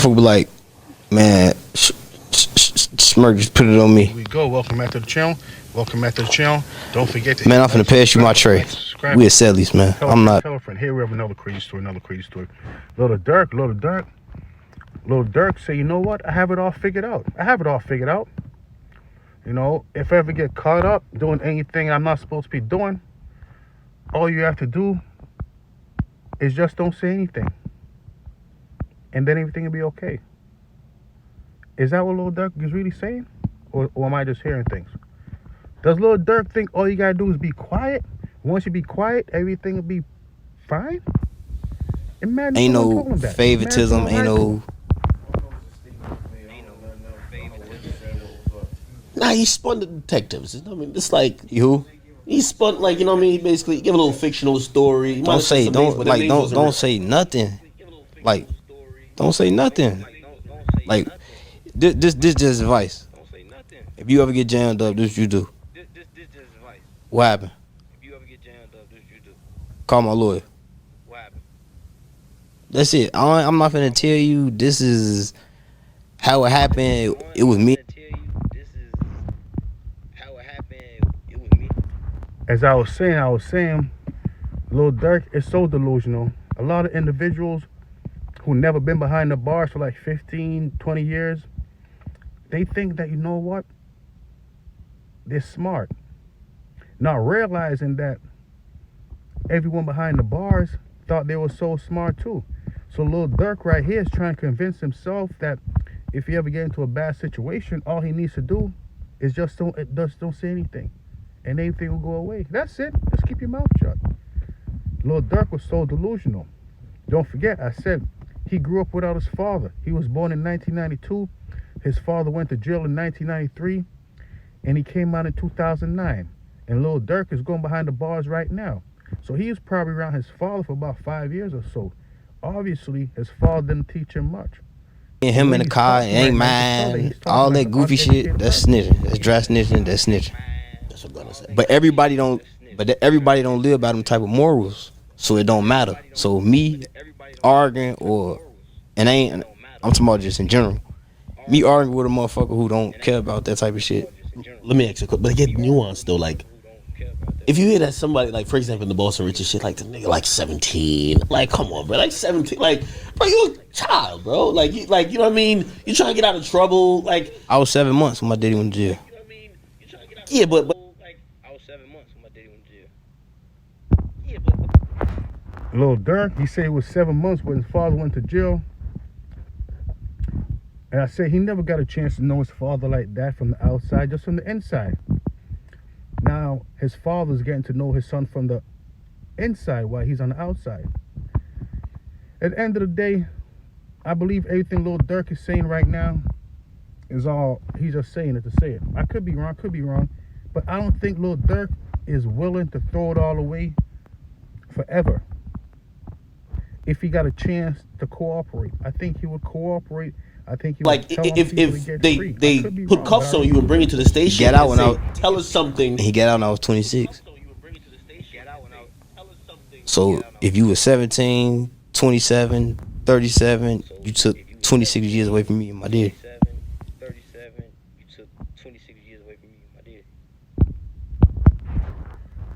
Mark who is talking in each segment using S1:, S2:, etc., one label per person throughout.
S1: People be like, man, Smirk just put it on me.
S2: Here we go. Welcome back to the channel. Welcome back to the channel. Don't forget to
S1: Man, I'm finna pass you my tray. We at Sally's, man. I'm not.
S2: Tell a friend. Here we have another crazy story. Lil Durk say, you know what? I have it all figured out. You know, if I ever get caught up doing anything I'm not supposed to be doing, all you have to do is just don't say anything. And then everything will be okay. Is that what Lil Durk is really saying? Or am I just hearing things? Does Lil Durk think all you gotta do is be quiet? Once you be quiet, everything will be fine? Imagine
S1: ain't no favoritism, ain't no.
S3: Nah, he spun the detectives. I mean, it's like
S1: You
S3: he spun like you know what I mean. Basically, give a little fictional story. He
S1: don't say don't say nothing. Like don't say nothing. Like this just advice. If you ever get jammed up, this what you do. What happened? Call my lawyer. That's it. I'm not finna tell you this is how it happened. It was me.
S2: As I was saying, Lil Durk is so delusional. A lot of individuals who never been behind the bars for like 15, 20 years, they think that, you know what? They're smart. Not realizing that everyone behind the bars thought they were so smart too. So Lil Durk right here is trying to convince himself that if he ever get into a bad situation, all he needs to do is just don't say anything. And everything will go away. That's it. Just keep your mouth shut. Lil Durk was so delusional. Don't forget, I said he grew up without his father. He was born in 1992. His father went to jail in 1993. And he came out in 2009. And Lil Durk is going behind the bars right now. So he was probably around his father for about 5 years or so. Obviously, his father didn't teach him much.
S1: And him in the car, ain't mine. All that goofy shit, that's snitching. That's dry snitching, that's snitching.
S3: That's what I'm gonna say.
S1: But everybody don't live by them type of morals. So it don't matter. So me arguing I'm talking about just in general. Me arguing with a motherfucker who don't care about that type of shit.
S3: Let me ask you a question, but get nuanced though. Like, if you hear that somebody, like for example, in the Boston Richard shit, like the nigga like 17, like come on, bro, like 17, like bro, you a child, bro, like you know what I mean? You trying to get out of trouble, like
S1: I was 7 months when my daddy went to jail.
S3: yeah, but
S2: Lil Durk, he said it was 7 months when his father went to jail. And I said he never got a chance to know his father like that from the outside, just from the inside. Now, his father's getting to know his son from the inside while he's on the outside. At the end of the day, I believe everything Lil Durk is saying right now is all, he's just saying it to say it. I could be wrong, but I don't think Lil Durk is willing to throw it all away forever. If he got a chance to cooperate, I think he would cooperate. I think he
S3: like
S2: would tell
S3: if they put
S2: wrong,
S3: cuffs on you and bring you to the station,
S1: Get out when
S3: tell us something.
S1: He got out when I was 26. So if you were 17, 27, 37, you took 26 years away from me and my daddy.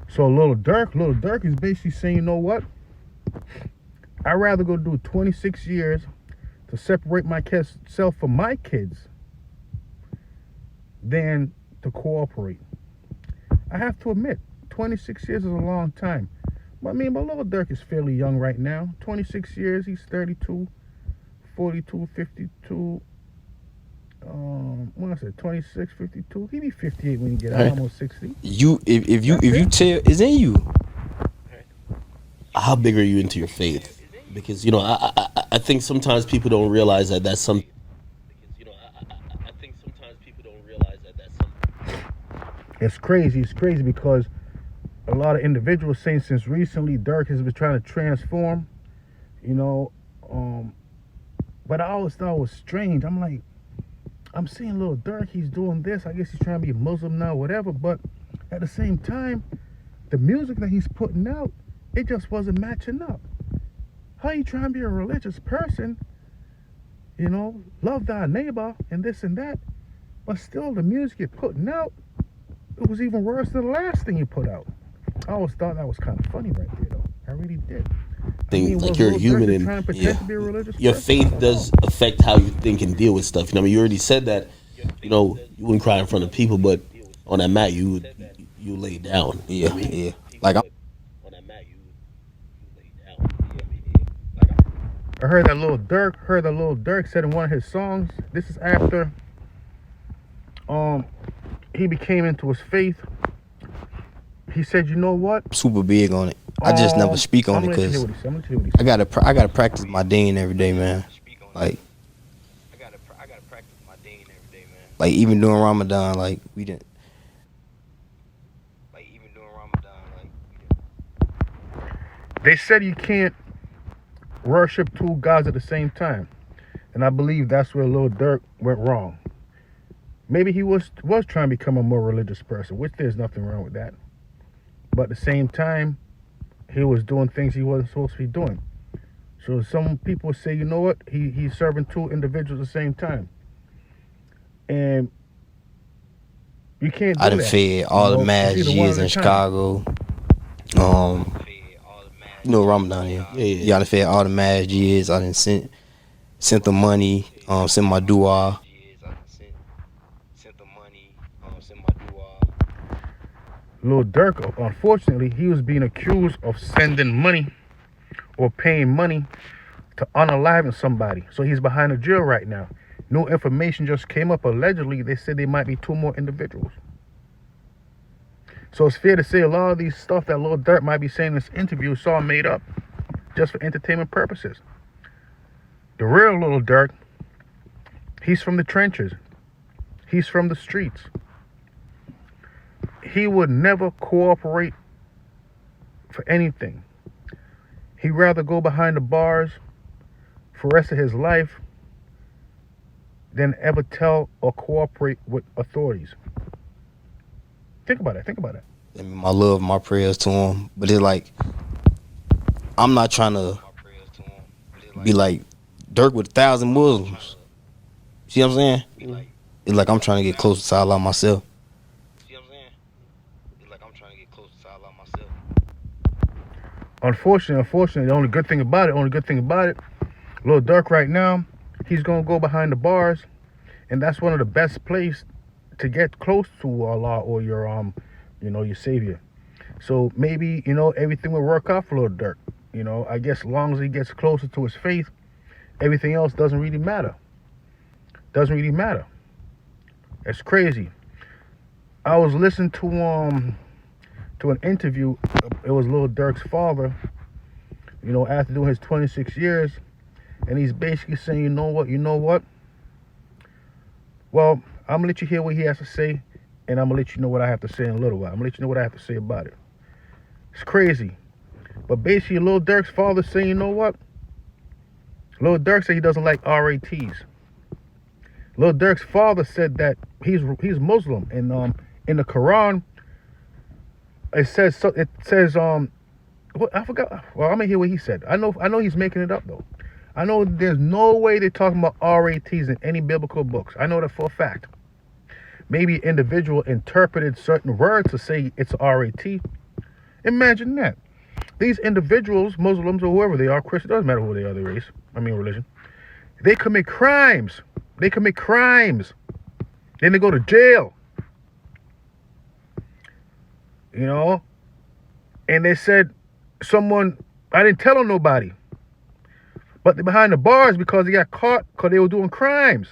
S2: So Lil Durk is basically saying, you know what? I'd rather go do 26 years to separate myself from my kids than to cooperate. I have to admit, 26 years is a long time. But Lil Durk is fairly young right now. 26 years, he's 32, 42, 52. What I said, 26, 52. He be 58 when he get out, almost 60.
S1: If you tell, it's in you.
S3: How big are you into your faith? Because you know, I think sometimes people don't realize that that's some.
S2: It's crazy. It's crazy because a lot of individuals saying since recently Durk has been trying to transform, you know. But I always thought it was strange. I'm like, I'm seeing Lil Durk, he's doing this. I guess he's trying to be a Muslim now, whatever. But at the same time, the music that he's putting out, it just wasn't matching up. How you trying to be a religious person love thy neighbor and this and that. But still, the music you're putting out, it was even worse than the last thing you put out. I always thought that was kind of funny right there, though. I really did. I mean,
S3: Thing like
S2: was
S3: you're a
S2: Lil
S3: human
S2: Durk
S3: and
S2: trying to pretend
S1: Yeah.
S2: to be a religious
S3: your
S2: person? I
S3: faith
S2: don't know.
S3: does affect how you think and deal with stuff. You know, what I mean, you already said that. You know, you wouldn't cry in front of people, but on that mat, you lay down. You
S1: Yeah,
S3: know what I mean?
S1: yeah. Like I'm
S3: On that mat, you lay down. You know what I mean?
S2: I heard that Lil Durk said in one of his songs. This is after um he became into his faith. He said, you know what?
S1: super big on it. I just never speak
S2: I'm
S1: on it
S2: gonna let you hear
S1: because
S2: what he said. I'm gonna let you hear what he
S1: I
S2: said.
S1: gotta practice my deen every day, man. Like like even during Ramadan, like we didn't.
S2: They said you can't worship two gods at the same time, and I believe that's where Lil Durk went wrong. Maybe he was trying to become a more religious person, which there's nothing wrong with that. But at the same time, he was doing things he wasn't supposed to be doing. So some people say, you know what? He's serving two individuals at the same time, and you can't
S1: I
S2: do
S1: done
S2: that.
S1: fed all the
S2: It's
S1: mass
S2: either one
S1: years
S2: at a
S1: in
S2: time.
S1: Chicago. Um, Ramadan, yeah.
S3: Yeah, yeah.
S1: Yeah, I done fed all the mass years. I done sent the money. Sent my dua.
S2: Lil Durk, unfortunately, he was being accused of sending money or paying money to unaliven somebody. So he's behind the jail right now. New information just came up. Allegedly, they said there might be two more individuals. So it's fair to say a lot of these stuff that Lil Durk might be saying in this interview is all made up just for entertainment purposes. The real Lil Durk, he's from the trenches. He's from the streets. He would never cooperate for anything. He'd rather go behind the bars for the rest of his life than ever tell or cooperate with authorities. Think about it. Think about it.
S1: I mean, my love, my prayers to him. But it's like I'm not trying to be like Dirk with 1,000 Muslims. See what I'm saying? It's like I'm trying to get closer to Allah myself.
S2: Unfortunately, the only good thing about it, Lil Durk right now, he's gonna go behind the bars, and that's one of the best places to get close to Allah or your Savior. So maybe everything will work out for Lil Durk. I guess as long as he gets closer to his faith, everything else doesn't really matter. Doesn't really matter. It's crazy. I was listening to an interview. It was Lil Durk's father, after doing his 26 years, and he's basically saying, you know what? Well, I'm gonna let you hear what he has to say, and I'm gonna let you know what I have to say in a little while. I'm gonna let you know what I have to say about it. It's crazy. But basically, Lil Durk's father saying, you know what? Lil Durk said he doesn't like RATs. Lil Durk's father said that he's Muslim, and in the Quran, it says what, I forgot. Well, I'm gonna hear what he said. I know he's making it up though. I know there's no way they're talking about RATs in any biblical books. I know that for a fact. Maybe an individual interpreted certain words to say it's RAT. Imagine that. These individuals, Muslims or whoever they are, Christian, doesn't matter who they are, their race, religion, they commit crimes. Then they go to jail. And they said I didn't tell on nobody. But they're behind the bars because they got caught because they were doing crimes.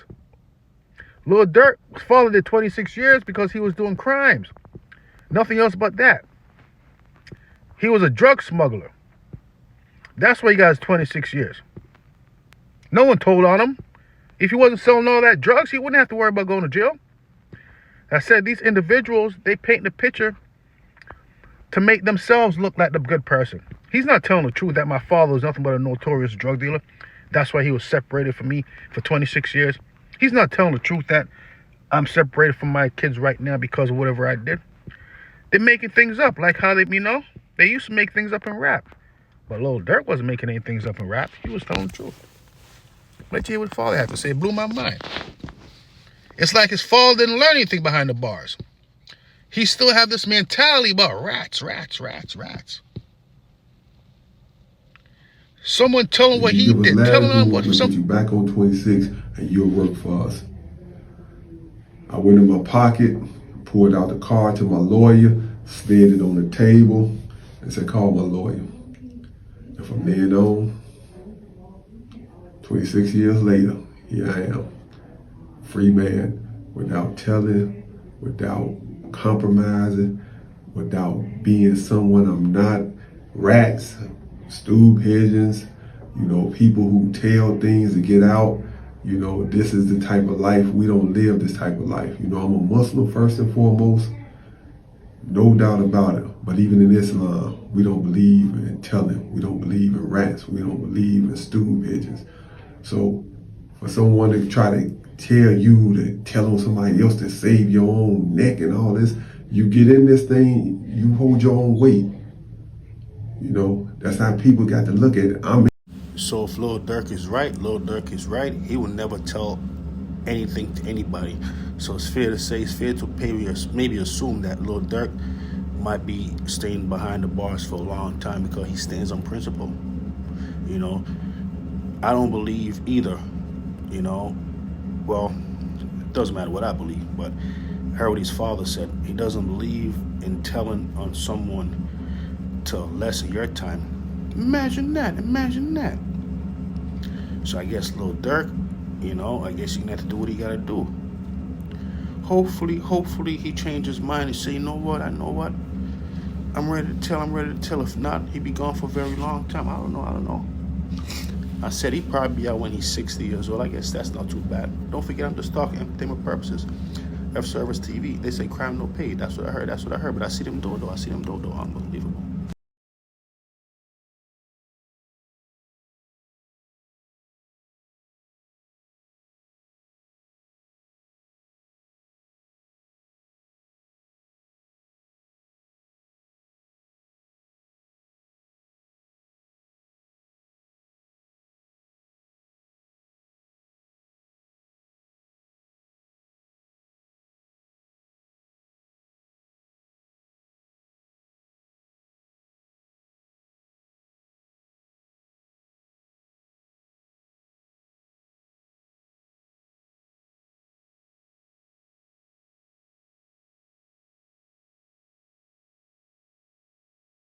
S2: Lil Durk followed it 26 years because he was doing crimes. Nothing else but that. He was a drug smuggler. That's why he got his 26 years. No one told on him. If he wasn't selling all that drugs, he wouldn't have to worry about going to jail. I said these individuals, they paint the picture to make themselves look like the good person. He's not telling the truth that my father was nothing but a notorious drug dealer. That's why he was separated from me for 26 years. He's not telling the truth that I'm separated from my kids right now because of whatever I did. They're making things up, like how they used to make things up in rap. But Lil Durk wasn't making any things up in rap. He was telling the truth. Let's hear what his father had to say. It blew my mind. It's like his father didn't learn anything behind the bars. He still have this mentality about rats. Someone tell him what he did. Tell him what
S4: We'll get you back on 26 and you'll work for us. I went in my pocket, pulled out the card to my lawyer, slid it on the table, and said, call my lawyer. And from then on, 26 years later, here I am. Free man, without telling, without compromising, without being someone I'm not. Rats, stool pigeons, people who tell things to get out. This is the type of life. We don't live this type of life. I'm a Muslim first and foremost, no doubt about it. But even in Islam, we don't believe in telling. We don't believe in rats. We don't believe in stool pigeons. So for someone to try to tell you to tell on somebody else to save your own neck and all this, you get in this thing, you hold your own weight. That's how people got to look at it.
S2: So if Lil Durk is right. He will never tell anything to anybody. So it's fair to maybe assume that Lil Durk might be staying behind the bars for a long time because he stands on principle. I don't believe either. Well, it doesn't matter what I believe, but I heard what his father said. He doesn't believe in telling on someone to lessen your time. Imagine that. So I guess Lil Durk, I guess he gonna have to do what he gotta do. Hopefully he changes his mind and say, you know what, I'm ready to tell. If not, he be gone for a very long time. I don't know. I said he'd probably be out when he's 60 years old. I guess that's not too bad. Don't forget, I'm just talking entertainment purposes. F-Service TV, they say crime no pay. That's what I heard. But I see them do it, though. Unbelievable.